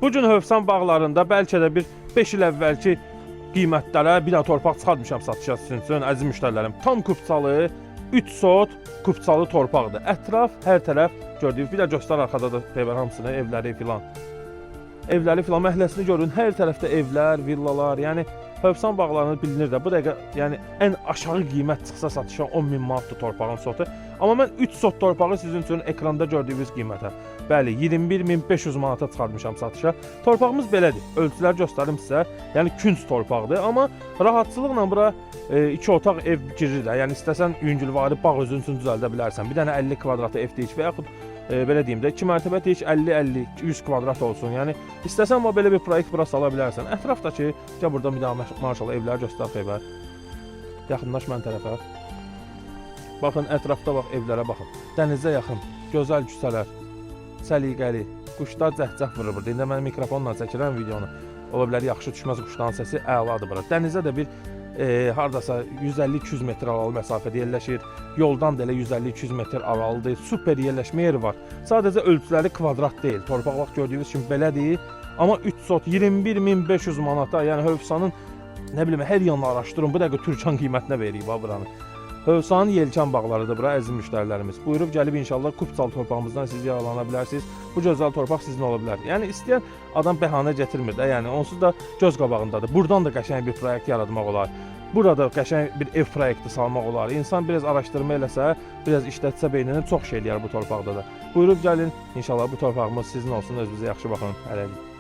Bu gün Hövsan bağlarında bəlkə də bir 5 il əvvəlki qiymətlərə bir dənə torpaq çıxartmışam satışa sizin üçün, əziz müştərilərim. Tam kupçalı, 3 sot kupçalı torpaqdır. Ətraf, hər tərəf gördüyünüz, bir də göstər arxada da Xeybər hamısını, evləri filan. Evləri filan, məhləsini görün, hər tərəfdə evlər, villalar, yəni Hövsan bağlarını bilinir də. Bu dəqiqə yəni ən aşağı qiymət çıxsa satışa 10.000 manatdır torpağın sotu. Amma mən 3 sot torpağı sizin üçün ekranda gördüyünüz qiymətə, bəli, 21.500 manata çıxartmışam satışa. Torpağımız belədir. Ölçülər göstərim sizə. Yəni künc torpaqdır, amma rahatçılıqla bura 2 otaq ev girir də. Yəni istəsən yüngülvari bağ özün üçün düzəldə bilərsən. Bir dənə 50 kvadrat ev deyik və yaxud belə deyim də 2 mərtəbə deyik 50-50 100 kvadrat olsun. Yəni istəsən amma belə bir proyekt bura sala bilərsən. Ətrafdakı gəl burada bir daha maşallah evləri göstər Xeybər. Yaxınlaş mən tərəfə. Baxın ətrafda bax evlərə baxın. Dənizə yaxın, gözəl küçələr, səliqəli, quşlar cəhcəh vurur burada. İndi mən mikrofonla çəkirəm videonu. Ola bilər yaxşı düşməz quşların səsi əladır bura. Dənizə də bir hardasa 150-200 metr aralı məsafədə yerləşir. Yoldan da elə 150-200 metr aralıdır. Super yerləşmə yeri var. Sadəcə ölçüləri kvadrat deyil. Torpaq vaxt gördüyünüz kimi belədir. Amma 3 sot 21.500 manata, yəni Hövsanın nə bilim hər yanını araşdırın. Bu dəqiqə Türkan qiymətinə veririk buranı. Hövsanın yelkən bağlarıdır bura əziz müştərilərimiz. Buyurub gəlib inşallah kupçalı torpağımızdan siz yararlana bilərsiniz. Bu gözəl torpaq sizin ola bilər. Yəni istəyən adam bəhanə gətirmir də, yəni onsuz da göz qabağındadır. Buradan da qəşəng bir proyekt yaratmaq olar. Burada qəşəng bir ev proyekti salmaq olar. İnsan biraz araşdırma eləsə, biraz işlətsə beynini çox şey eləyər bu torpaqda da. Buyurub gəlin, inşallah bu torpağımız sizin olsun, özünüzə yaxşı baxın. Hələlik.